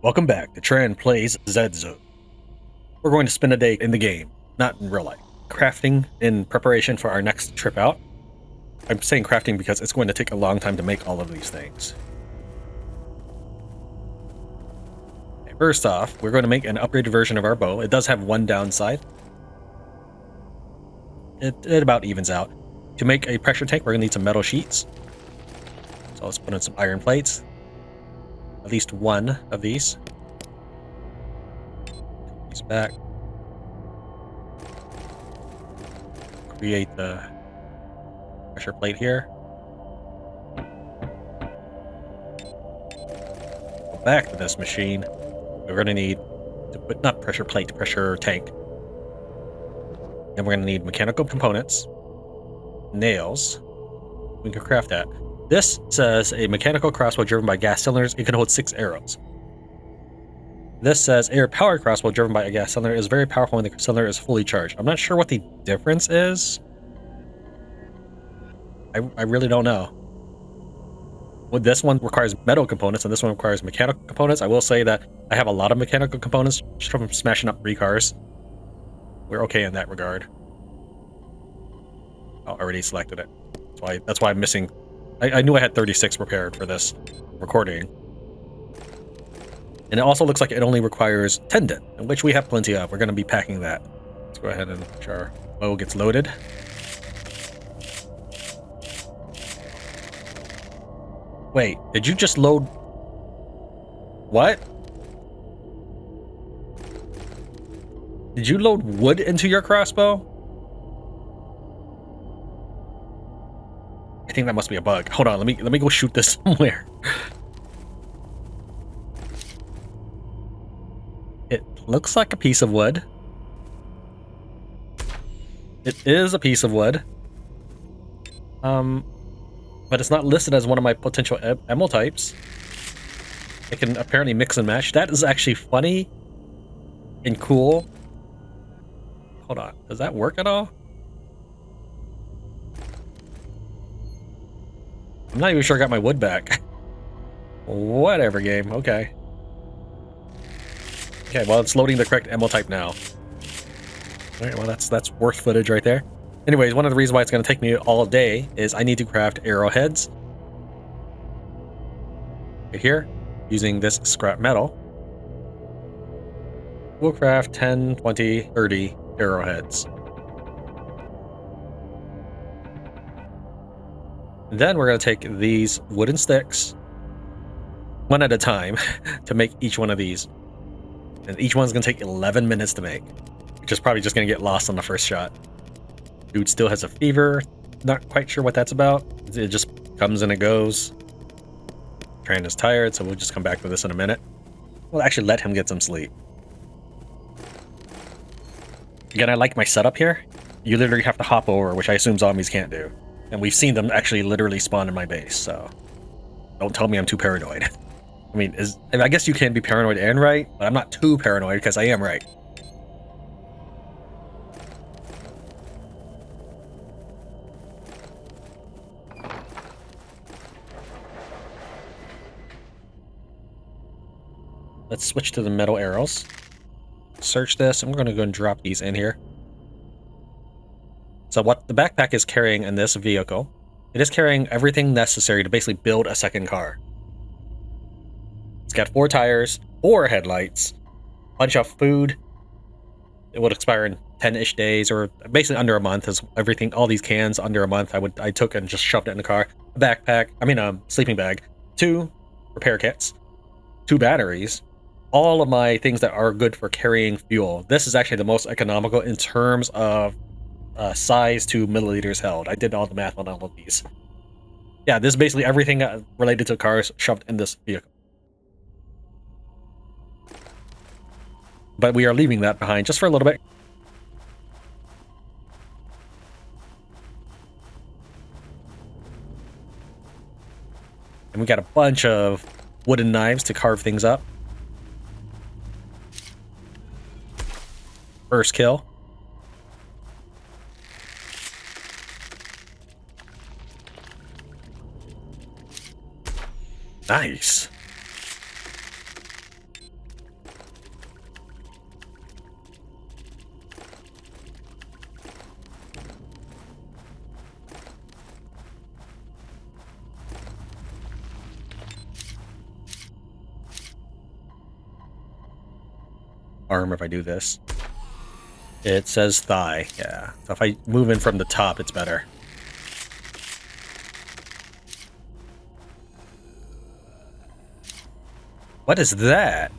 Welcome back to Tran Plays Z-Zone. We're going to spend a day in the game, not in real life, crafting in preparation for our next trip out. I'm saying crafting because it's going to take a long time to make all of these things. Okay, first off, we're going to make an upgraded version of our bow. It does have one downside. It about evens out. To make a pressure tank, we're going to need some metal sheets. So let's put in some iron plates. At least one of these. These back. Create the pressure plate here. Go back to this machine. We're going to need to put not pressure plate, pressure tank. Then we're going to need mechanical components, nails. We can craft that. This says a mechanical crossbow driven by gas cylinders. It can hold 6 arrows. This says air-powered crossbow driven by a gas cylinder is very powerful when the cylinder is fully charged. I'm not sure what the difference is. I really don't know. Well, this one requires metal components and this one requires mechanical components. I will say that I have a lot of mechanical components just from smashing up 3 cars. We're okay in that regard. I already selected it. That's why I'm missing. I knew I had 36 prepared for this recording. And it also looks like it only requires tendon, which we have plenty of. We're going to be packing that. Let's go ahead and make sure our bow gets loaded. Wait, did you just load? What? Did you load wood into your crossbow? I think that must be a bug. Hold on, let me go shoot this somewhere. It looks like a piece of wood. It is a piece of wood. But it's not listed as one of my potential ammo types. It can apparently mix and match. That is actually funny and cool. Hold on, does that work at all? I'm not even sure I got my wood back. Whatever, game. Okay. Okay, well, it's loading the correct ammo type now. Alright, well, that's worth footage right there. Anyways, one of the reasons why it's going to take me all day is I need to craft arrowheads. Right here, using this scrap metal. We'll craft 10, 20, 30 arrowheads. And then we're going to take these wooden sticks, one at a time, to make each one of these. And each one's going to take 11 minutes to make, which is probably just going to get lost on the first shot. Dude still has a fever. Not quite sure what that's about. It just comes and it goes. Tran is tired, so we'll just come back to this in a minute. We'll actually let him get some sleep. Again, I like my setup here. You literally have to hop over, which I assume zombies can't do. And we've seen them actually literally spawn in my base, so don't tell me I'm too paranoid. I mean, I guess you can be paranoid and right, but I'm not too paranoid because I am right. Let's switch to the metal arrows. Search this, and we're going to go and drop these in here. So what the backpack is carrying in this vehicle, it is carrying everything necessary to basically build a second car. It's got 4 tires, 4 headlights, a bunch of food. It would expire in 10-ish days, or basically under a month. Is everything, all these cans under a month. I took and just shoved it in the car. A backpack, sleeping bag, 2 repair kits, 2 batteries. All of my things that are good for carrying fuel. This is actually the most economical in terms of size to milliliters held. I did all the math on all of these. Yeah, this is basically everything related to cars shoved in this vehicle. But we are leaving that behind just for a little bit. And we got a bunch of wooden knives to carve things up. First kill. Nice. arm if I do this. It says thigh, yeah. So if I move in from the top, it's better. What is that?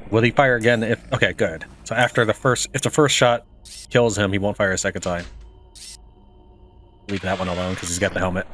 Will he fire again if... Okay, good. So after the first... If the first shot kills him, he won't fire a second time. Leave that one alone, because he's got the helmet.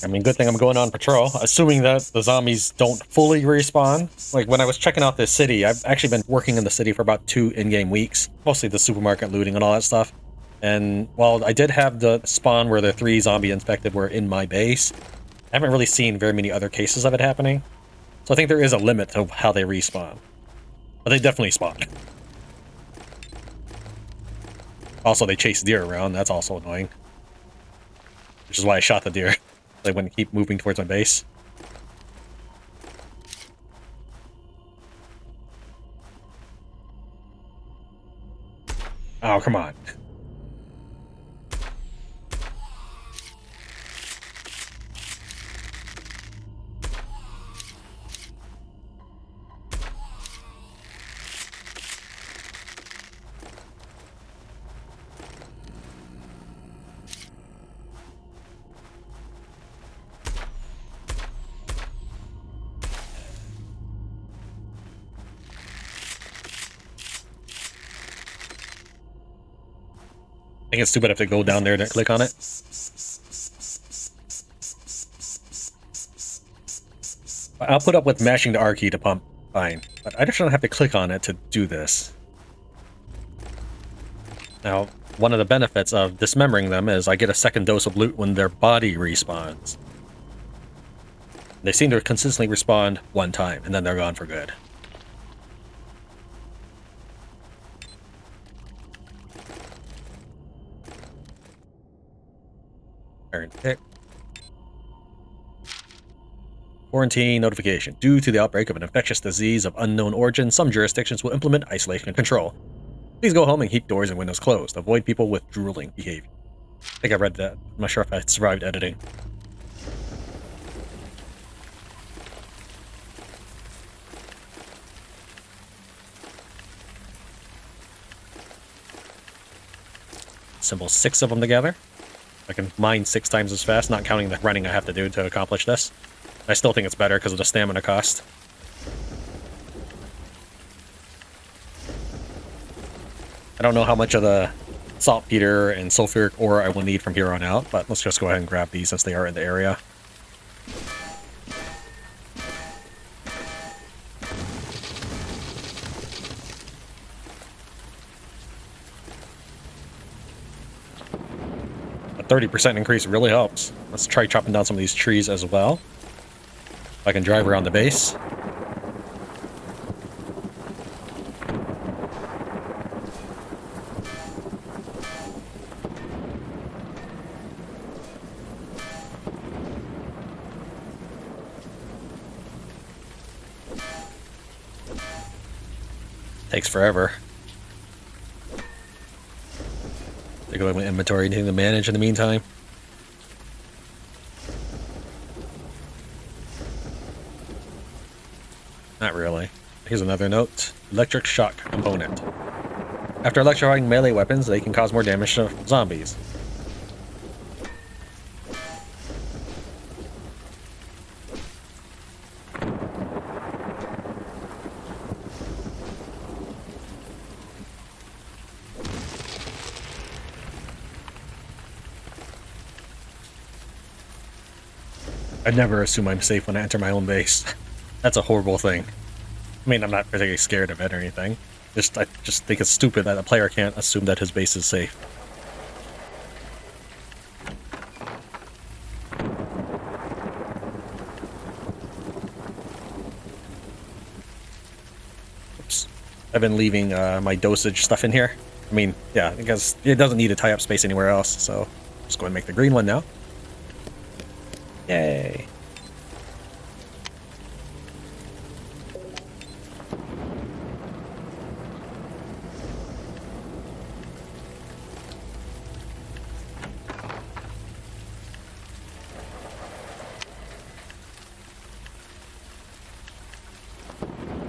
I mean, good thing I'm going on patrol, assuming that the zombies don't fully respawn. Like, when I was checking out this city, I've actually been working in the city for about 2 in-game weeks, mostly the supermarket looting and all that stuff. And while I did have the spawn where the 3 zombie infected were in my base, I haven't really seen very many other cases of it happening. So I think there is a limit to how they respawn. But they definitely spawn. Also, they chase deer around, that's also annoying. Which is why I shot the deer. They wouldn't keep moving towards my base. Oh, come on. I think it's stupid I have to go down there to click on it. I'll put up with mashing the R key to pump, fine. But I just don't have to click on it to do this. Now, one of the benefits of dismembering them is I get a second dose of loot when their body respawns. They seem to consistently respawn one time, and then they're gone for good. Pick. Quarantine notification. Due to the outbreak of an infectious disease of unknown origin, some jurisdictions will implement isolation and control. Please go home and keep doors and windows closed. Avoid people with drooling behavior. I think I read that. I'm not sure if I survived editing. Assemble 6 of them together. I can mine 6 times as fast, not counting the running I have to do to accomplish this. I still think it's better because of the stamina cost. I don't know how much of the saltpeter and sulfuric ore I will need from here on out, but let's just go ahead and grab these since they are in the area. A 30% increase really helps. Let's try chopping down some of these trees as well. If I can drive around the base. Takes forever. Take a look at my inventory, anything to manage in the meantime. Not really. Here's another note. Electric shock component. After electrifying melee weapons, they can cause more damage to zombies. I never assume I'm safe when I enter my own base. That's a horrible thing. I mean, I'm not particularly scared of it or anything. I just think it's stupid that a player can't assume that his base is safe. Oops. I've been leaving my dosage stuff in here. I mean, yeah, because it doesn't need to tie up space anywhere else, so just go ahead and make the green one now. Yay.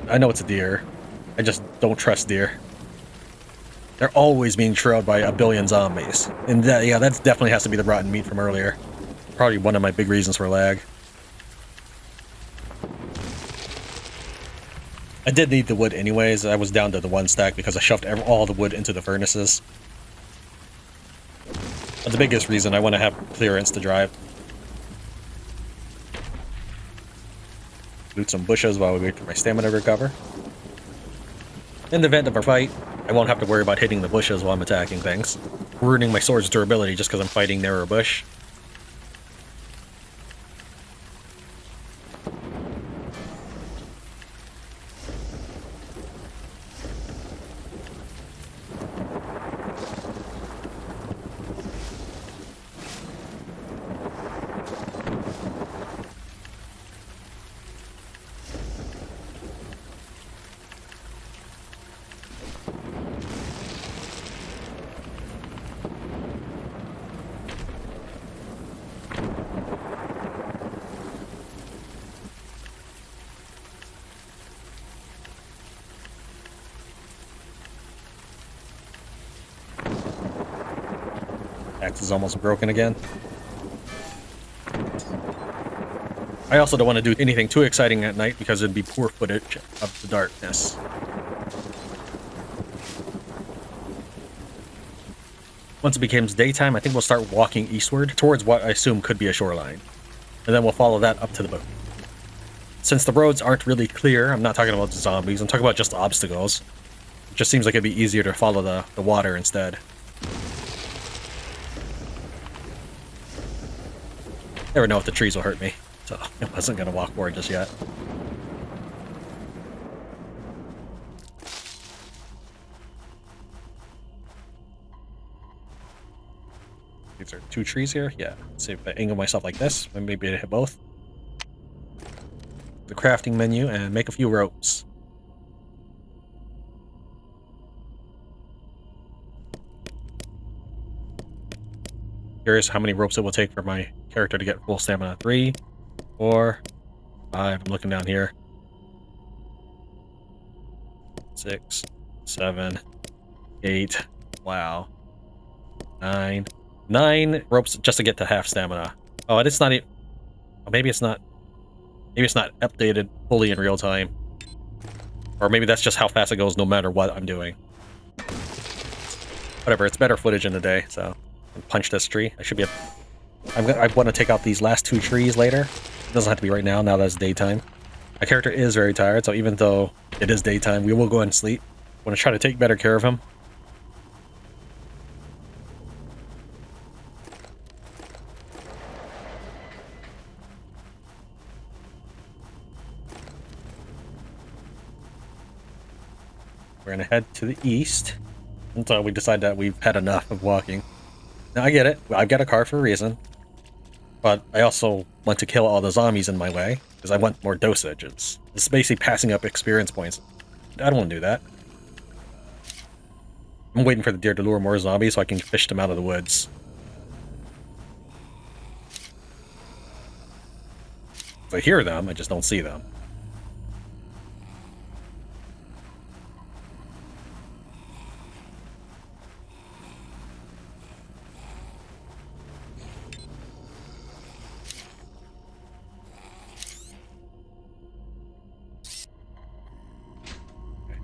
I know it's a deer. I just don't trust deer. They're always being trailed by a billion zombies. And that, yeah, that definitely has to be the rotten meat from earlier. Probably one of my big reasons for lag. I did need the wood anyways. I was down to the 1 stack because I shoved all the wood into the furnaces. But the biggest reason I want to have clearance to drive. Loot some bushes while we wait for my stamina to recover. In the event of a fight, I won't have to worry about hitting the bushes while I'm attacking things. Ruining my sword's durability just because I'm fighting near a bush. Axe is almost broken again. I also don't want to do anything too exciting at night because it'd be poor footage of the darkness. Once it becomes daytime, I think we'll start walking eastward towards what I assume could be a shoreline. And then we'll follow that up to the boat. Since the roads aren't really clear, I'm not talking about zombies, I'm talking about just obstacles. It just seems like it'd be easier to follow the water instead. Never know if the trees will hurt me, so I wasn't going to walk forward just yet. These are 2 trees here? Yeah. Let's see if I angle myself like this, maybe I hit both. The crafting menu and make a few ropes. Curious how many ropes it will take for my character to get full stamina. 3, 4, 5. I'm looking down here. 6, 7, 8. Wow. 9. 9 ropes just to get to half stamina. Oh, and it's not even... Oh, maybe it's not... Maybe it's not updated fully in real time. Or maybe that's just how fast it goes no matter what I'm doing. Whatever, it's better footage in the day, so... Punch this tree. I should be... I want to take out these last 2 trees later. It doesn't have to be right now that it's daytime. My character is very tired, so even though it is daytime, we will go ahead and sleep. I want to try to take better care of him. We're going to head to the east until we decide that we've had enough of walking. Now, I get it. I've got a car for a reason. But I also want to kill all the zombies in my way, because I want more dosage. It's basically passing up experience points. I don't want to do that. I'm waiting for the deer to lure more zombies so I can fish them out of the woods. I hear them, I just don't see them.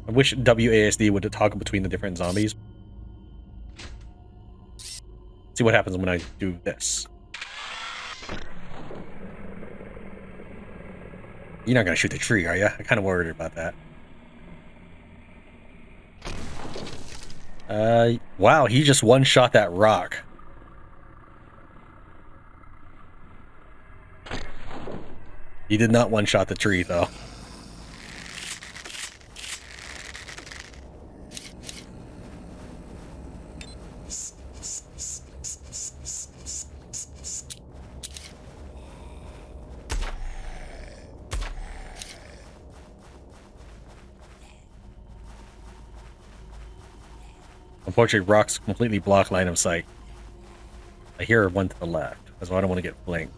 I wish WASD would toggle between the different zombies. See what happens when I do this. You're not gonna shoot the tree, are you? I'm kind of worried about that. Wow, he just one-shot that rock. He did not one-shot the tree, though. Unfortunately, rocks completely block line of sight. I hear one to the left, so I don't want to get flanked.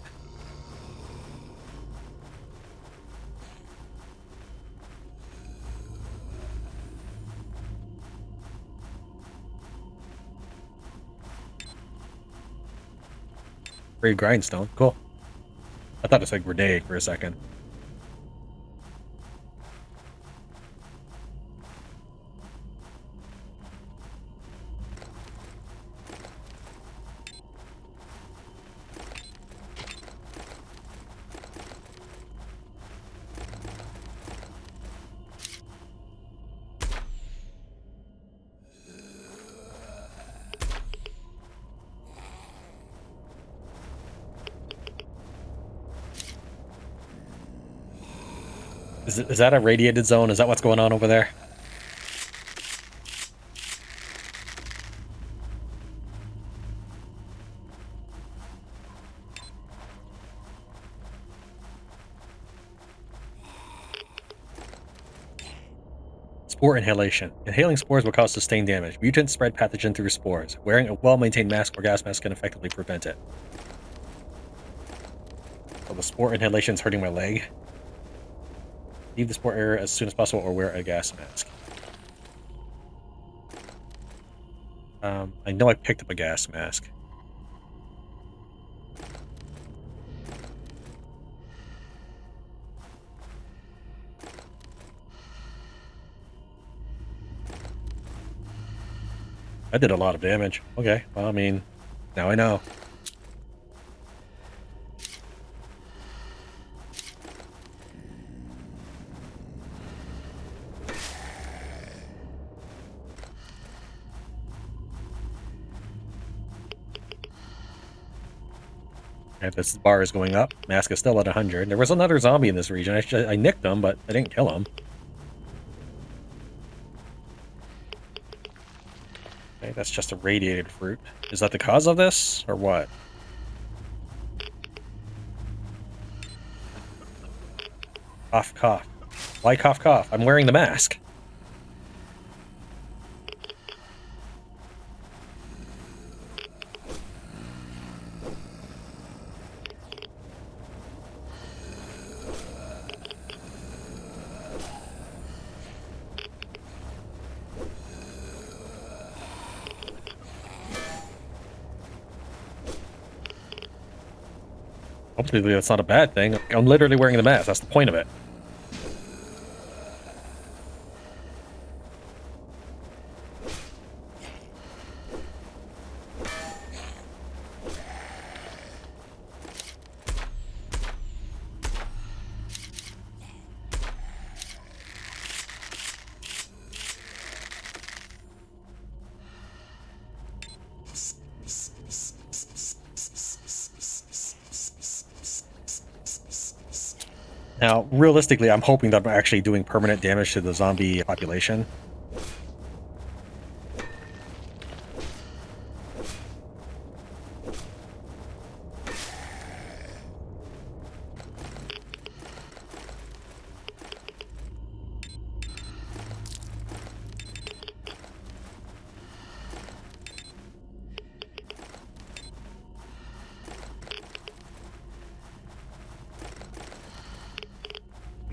Brave grindstone, cool. I thought it said grenade for a second. Is that a radiated zone? Is that what's going on over there? Spore inhalation. Inhaling spores will cause sustained damage. Mutants spread pathogen through spores. Wearing a well-maintained mask or gas mask can effectively prevent it. So the spore inhalation is hurting my leg. Leave the spore area as soon as possible or wear a gas mask. I know I picked up a gas mask. I did a lot of damage. Okay, well, I mean, now I know. And this bar is going up. Mask is still at 100. There was another zombie in this region. I nicked him, but I didn't kill him. Okay, that's just a radiated fruit. Is that the cause of this, or what? Cough, cough. Why cough, cough? I'm wearing the mask. Hopefully that's not a bad thing. I'm literally wearing the mask. That's the point of it. Now, realistically, I'm hoping that I'm actually doing permanent damage to the zombie population.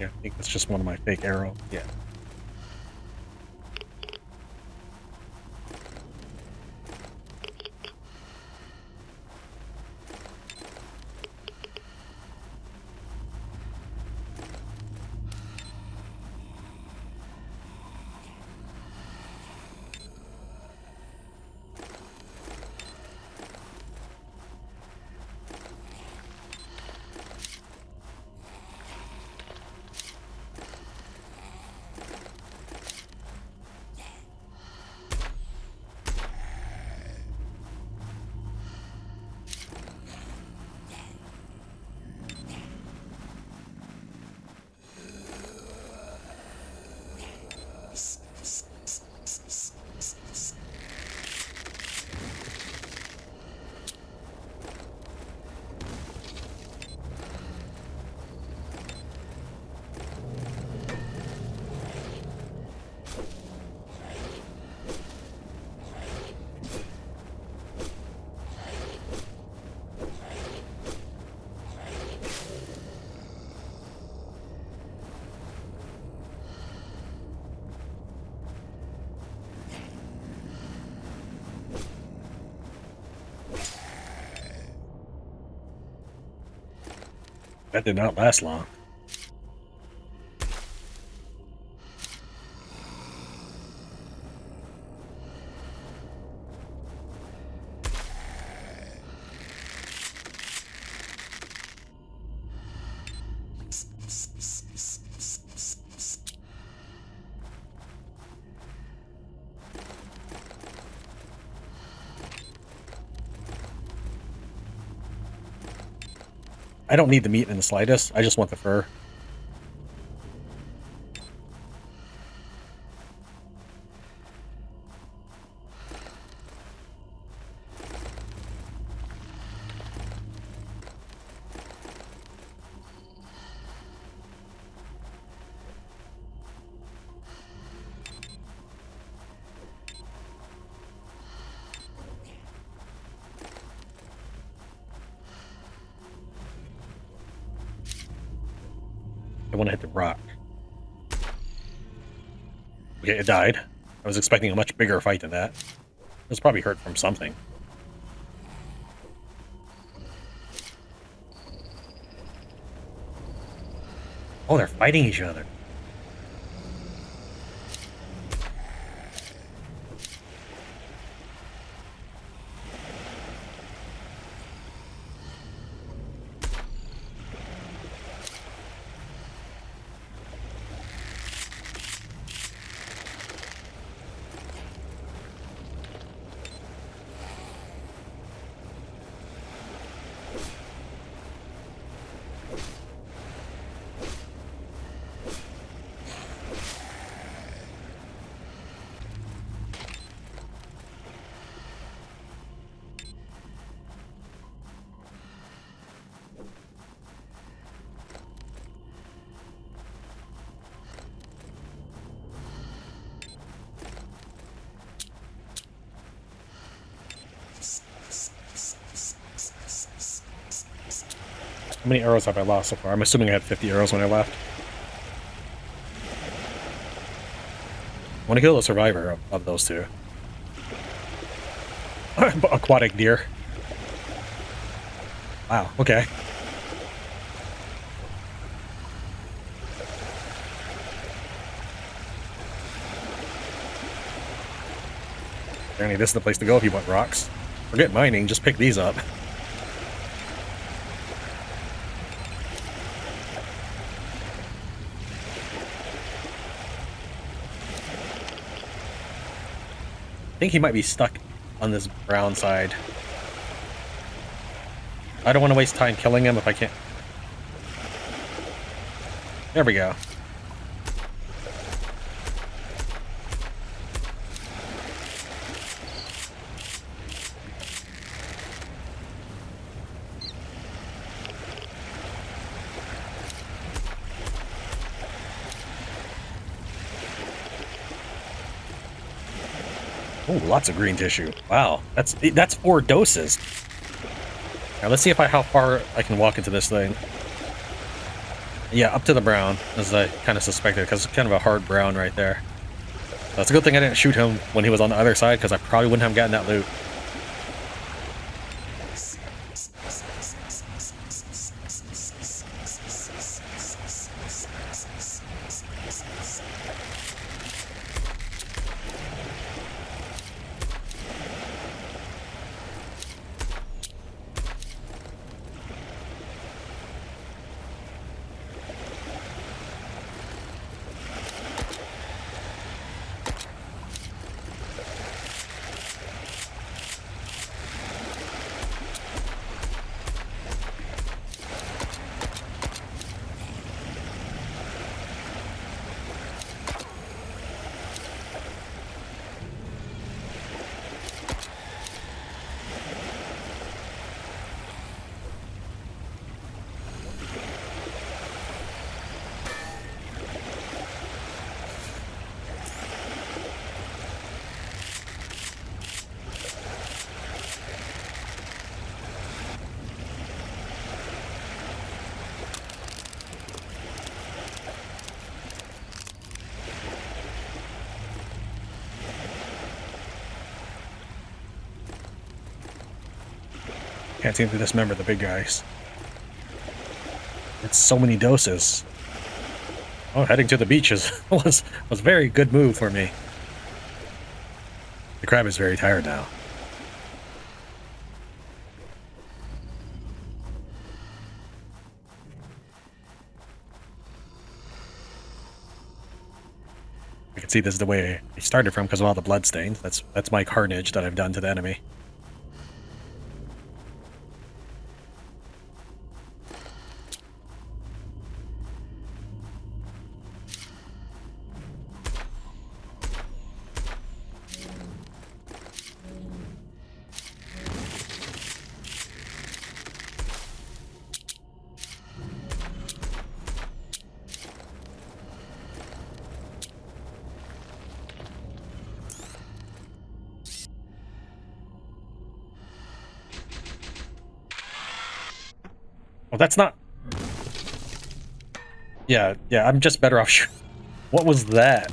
Yeah, I think that's just one of my fake arrows. Yeah. That did not last long. I don't need the meat in the slightest. I just want the fur. I want to hit the rock. Okay, it died. I was expecting a much bigger fight than that. It was probably hurt from something. Oh, they're fighting each other. How many arrows have I lost so far? I'm assuming I had 50 arrows when I left. I want to kill the survivor of those two. Aquatic deer. Wow, okay. Apparently this is the place to go if you want rocks. Forget mining, just pick these up. I think he might be stuck on this brown side. I don't want to waste time killing him if I can't. There we go. Oh, lots of green tissue. Wow, that's 4 doses. Now let's see how far I can walk into this thing. Yeah, up to the brown, as I kind of suspected, because it's kind of a hard brown right there. That's a good thing I didn't shoot him when he was on the other side, because I probably wouldn't have gotten that loot. Can't seem to dismember the big guys. It's so many doses. Oh, heading to the beaches was a very good move for me. The crab is very tired now. I can see this is the way I started from because of all the blood stains. That's my carnage that I've done to the enemy. Oh, that's not... Yeah, I'm just better off What was that?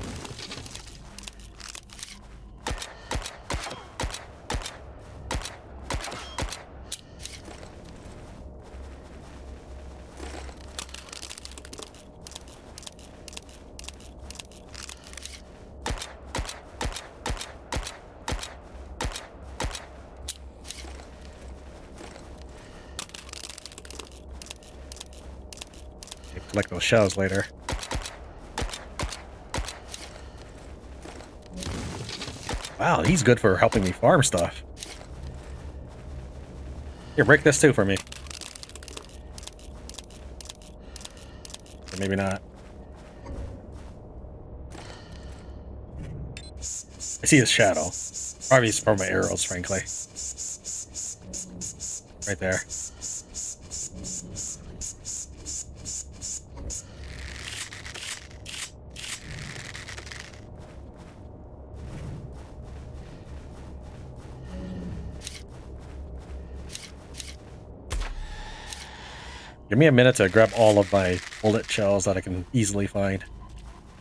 Collect those shells later. Wow, he's good for helping me farm stuff. Here, break this too for me. Or maybe not. I see his shadow. Probably from my arrows, frankly. Right there. Give me a minute to grab all of my bullet shells that I can easily find.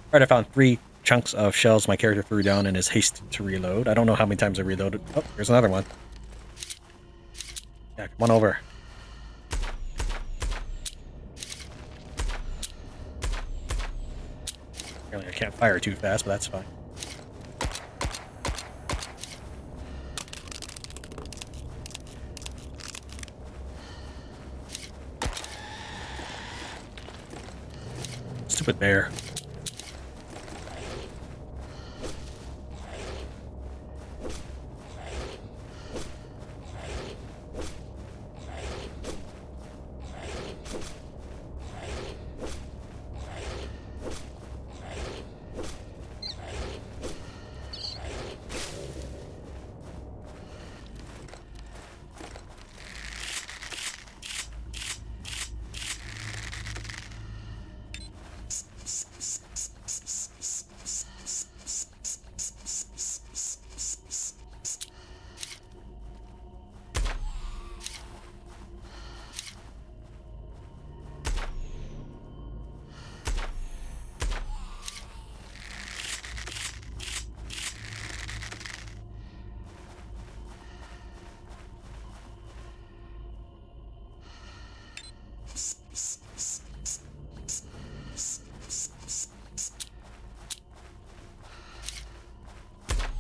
Alright, I found 3 chunks of shells my character threw down in his haste to reload. I don't know how many times I reloaded. Oh, here's another one. Yeah, come on over. Apparently I can't fire too fast, but that's fine. Stupid bear.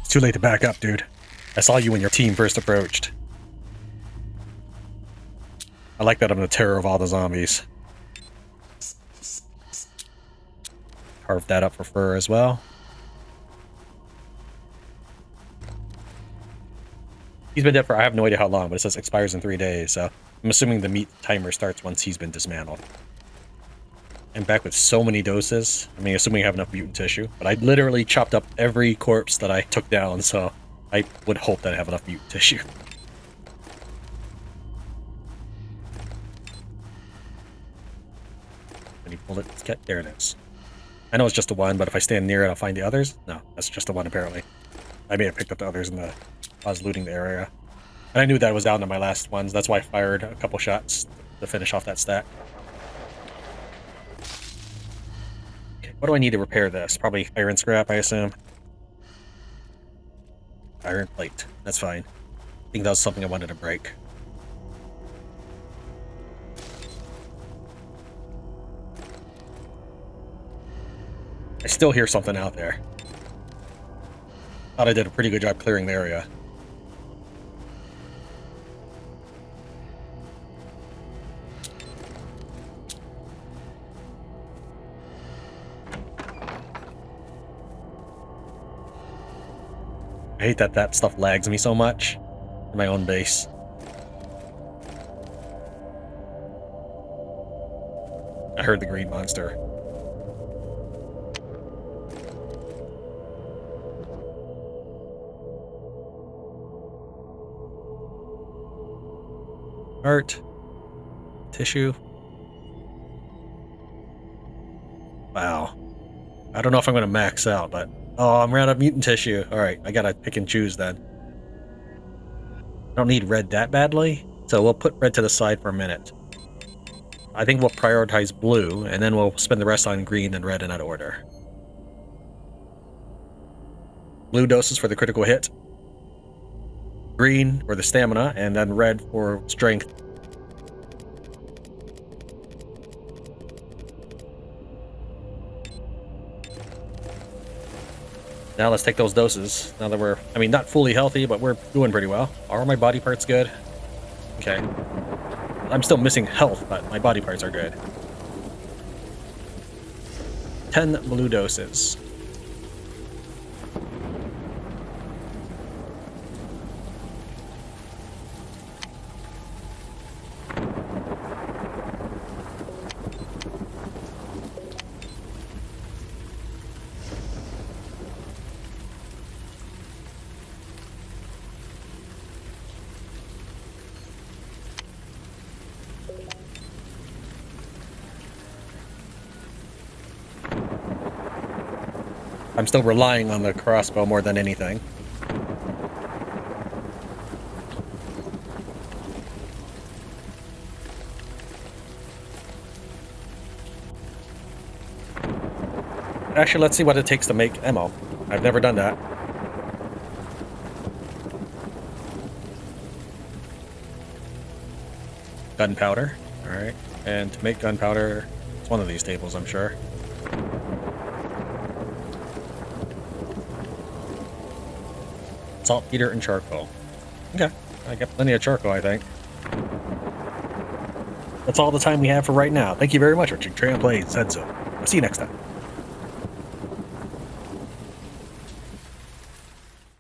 It's too late to back up, dude. I saw you when your team first approached. I like that I'm the terror of all the zombies. Carve that up for fur as well. He's been dead for I have no idea how long, but it says expires in 3 days, so I'm assuming the meat timer starts once he's been dismantled. I'm back with so many doses. I mean, assuming I have enough mutant tissue, but I literally chopped up every corpse that I took down, so I would hope that I have enough mutant tissue. Any bullets? There it is. I know it's just the one, but if I stand near it, I'll find the others. No, that's just the one apparently. I may have picked up the others I was looting the area. And I knew that I was down to my last ones. That's why I fired a couple shots to finish off that stack. Okay, what do I need to repair this? Probably iron scrap, I assume. Iron plate. That's fine. I think that was something I wanted to break. I still hear something out there. Thought I did a pretty good job clearing the area. I hate that that stuff lags me so much in my own base. I heard the green monster. Art. Tissue. Wow. I don't know if I'm going to max out, but... Oh, I'm out of mutant tissue. Alright, I gotta pick and choose then. I don't need red that badly, so we'll put red to the side for a minute. I think we'll prioritize blue, and then we'll spend the rest on green and red in that order. Blue doses for the critical hit. Green for the stamina, and then red for strength. Now let's take those doses, now that we're, I mean, not fully healthy, but we're doing pretty well. Are my body parts good? Okay. I'm still missing health, but my body parts are good. 10 blue doses. I'm still relying on the crossbow more than anything. Actually, let's see what it takes to make ammo. I've never done that. Gunpowder. Alright. And to make gunpowder, it's one of these tables, I'm sure. Saltpeter and charcoal. Okay, I got plenty of charcoal, I think. That's all the time we have for right now. Thank you very much for watching Tran Plays Said So. I'll see you next time.